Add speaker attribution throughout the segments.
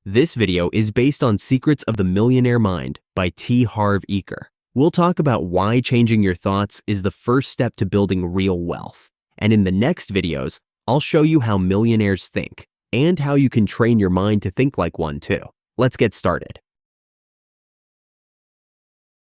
Speaker 1: This video is based on Secrets of the Millionaire Mind by T. Harv Eker. We'll talk about why changing your thoughts is the first step to building real wealth. And in the next videos, I'll show you how millionaires think and how you can train your mind to think like one too. Let's get started.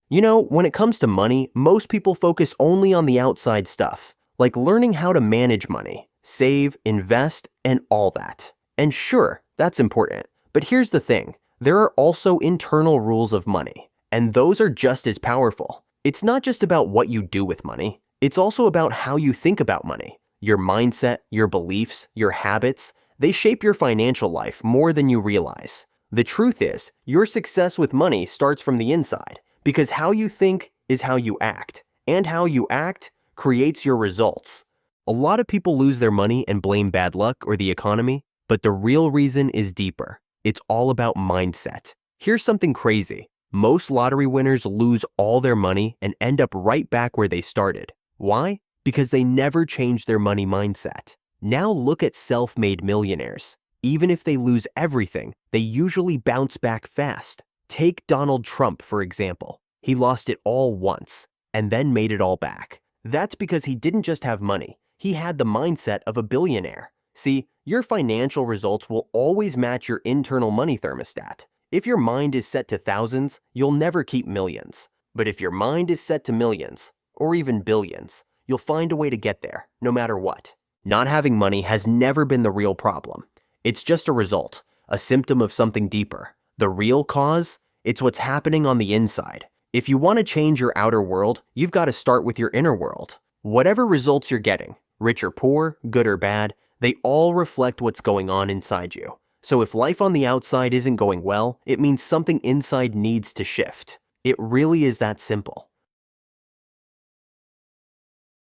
Speaker 1: You know, when it comes to money, most people focus only on the outside stuff, like learning how to manage money, save, invest, and all that. And sure, that's important. But here's the thing, there are also internal rules of money, and those are just as powerful. It's not just about what you do with money, it's also about how you think about money. Your mindset, your beliefs, your habits, they shape your financial life more than you realize. The truth is, your success with money starts from the inside, because how you think is how you act, and how you act creates your results. A lot of people lose their money and blame bad luck or the economy, but the real reason is deeper. It's all about mindset. Here's something crazy. Most lottery winners lose all their money and end up right back where they started. Why? Because they never changed their money mindset. Now look at self-made millionaires. Even if they lose everything, they usually bounce back fast. Take Donald Trump, for example. He lost it all once and then made it all back. That's because he didn't just have money. He had the mindset of a billionaire. See, your financial results will always match your internal money thermostat. If your mind is set to thousands, you'll never keep millions. But if your mind is set to millions, or even billions, you'll find a way to get there, no matter what. Not having money has never been the real problem. It's just a result, a symptom of something deeper. The real cause? It's what's happening on the inside. If you want to change your outer world, you've got to start with your inner world. Whatever results you're getting, rich or poor, good or bad, they all reflect what's going on inside you. So if life on the outside isn't going well, it means something inside needs to shift. It really is that simple.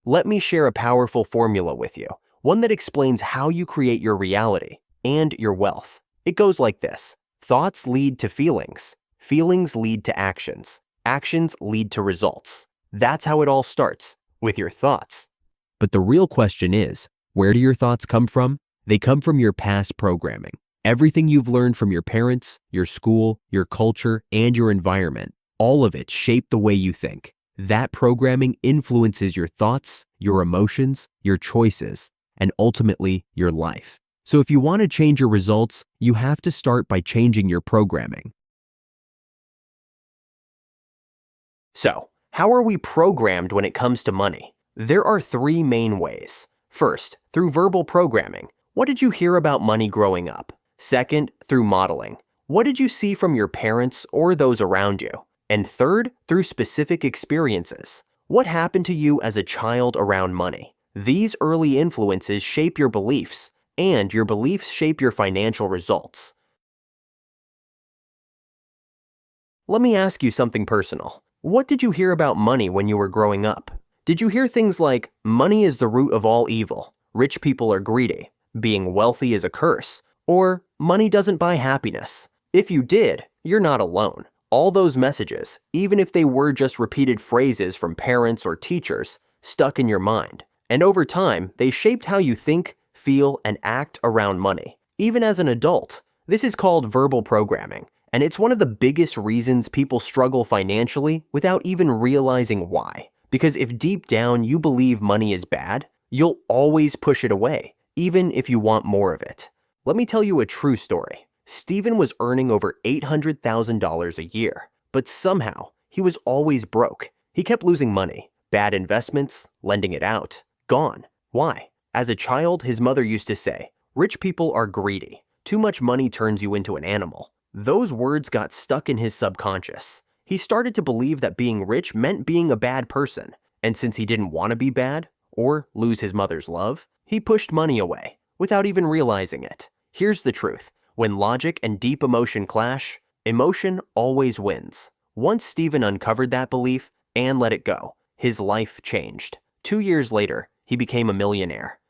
Speaker 1: Let me share a powerful formula with you, one that explains how you create your reality and your wealth. It goes like this. Thoughts lead to feelings. Feelings lead to actions. Actions lead to results. That's how it all starts, with your thoughts. But the real question is, where do your thoughts come from? They come from your past programming. Everything you've learned from your parents, your school, your culture, and your environment, all of it shaped the way you think. That programming influences your thoughts, your emotions, your choices, and ultimately your life. So if you want to change your results, you have to start by changing your programming. So, how are we programmed when it comes to money? There are three main ways. First, through verbal programming. What did you hear about money growing up? Second, through modeling. What did you see from your parents or those around you? And third, through specific experiences. What happened to you as a child around money? These early influences shape your beliefs, and your beliefs shape your financial results. Let me ask you something personal. What did you hear about money when you were growing up? Did you hear things like, money is the root of all evil, rich people are greedy, being wealthy is a curse, or money doesn't buy happiness? If you did, you're not alone. All those messages, even if they were just repeated phrases from parents or teachers, stuck in your mind. And over time, they shaped how you think, feel, and act around money. Even as an adult, this is called verbal programming, and it's one of the biggest reasons people struggle financially without even realizing why. Because if deep down you believe money is bad, you'll always push it away, even if you want more of it. Let me tell you a true story. Stephen was earning over $800,000 a year, but somehow he was always broke. He kept losing money, bad investments, lending it out, gone. Why? As a child, his mother used to say, "Rich people are greedy. Too much money turns you into an animal." Those words got stuck in his subconscious. He started to believe that being rich meant being a bad person, and since he didn't want to be bad, or lose his mother's love, he pushed money away, without even realizing it. Here's the truth. When logic and deep emotion clash, emotion always wins. Once Stephen uncovered that belief and let it go, his life changed. 2 years later, he became a millionaire.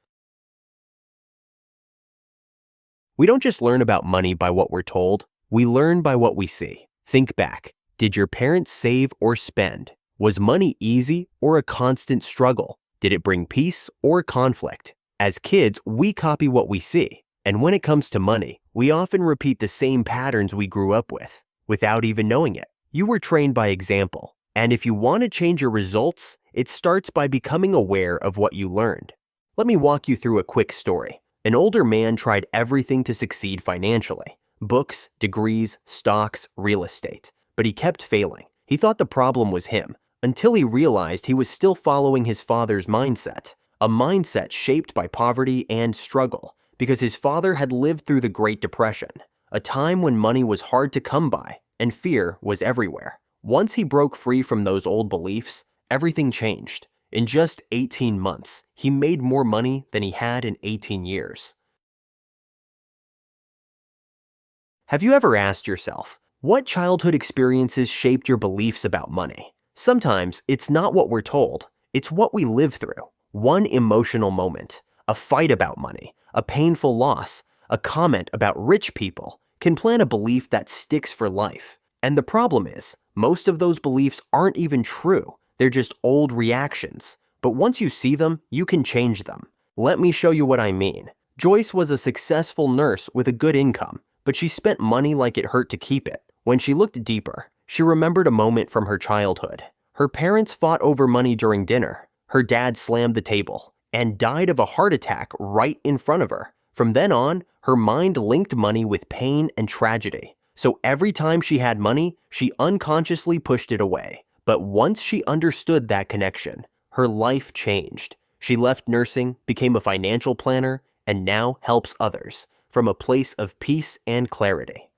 Speaker 1: We don't just learn about money by what we're told, we learn by what we see. Think back. Did your parents save or spend? Was money easy or a constant struggle? Did it bring peace or conflict? As kids, we copy what we see. And when it comes to money, We often repeat the same patterns we grew up with, without even knowing it. You were trained by example, and if you want to change your results, it starts by becoming aware of what you learned. Let me walk you through a quick story. An older man tried everything to succeed financially: books, degrees, stocks, real estate. But he kept failing. He thought the problem was him, until he realized he was still following his father's mindset, a mindset shaped by poverty and struggle, because his father had lived through the Great Depression, a time when money was hard to come by and fear was everywhere. Once he broke free from those old beliefs, everything changed. In just 18 months, he made more money than he had in 18 years. Have you ever asked yourself, what childhood experiences shaped your beliefs about money? Sometimes it's not what we're told, it's what we live through. One emotional moment, a fight about money, a painful loss, a comment about rich people can plant a belief that sticks for life. And the problem is, most of those beliefs aren't even true. They're just old reactions. But once you see them, you can change them. Let me show you what I mean. Joyce was a successful nurse with a good income, but she spent money like it hurt to keep it. When she looked deeper, she remembered a moment from her childhood. Her parents fought over money during dinner. Her dad slammed the table and died of a heart attack right in front of her. From then on, her mind linked money with pain and tragedy. So every time she had money, she unconsciously pushed it away. But once she understood that connection, her life changed. She left nursing, became a financial planner, and now helps others from a place of peace and clarity.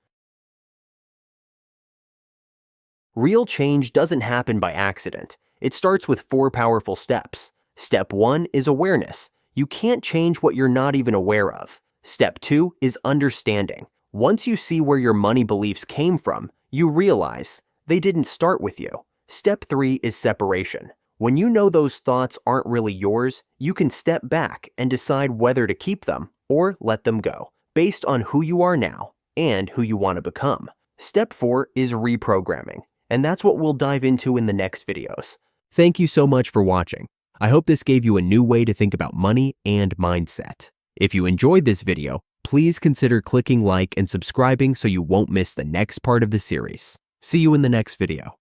Speaker 1: Real change doesn't happen by accident. It starts with 4 powerful steps. Step 1 is awareness. You can't change what you're not even aware of. Step 2 is understanding. Once you see where your money beliefs came from, you realize they didn't start with you. Step 3 is separation. When you know those thoughts aren't really yours, you can step back and decide whether to keep them or let them go, based on who you are now and who you want to become. Step 4 is reprogramming, and that's what we'll dive into in the next videos. Thank you so much for watching. I hope this gave you a new way to think about money and mindset. If you enjoyed this video, please consider clicking like and subscribing so you won't miss the next part of the series. See you in the next video.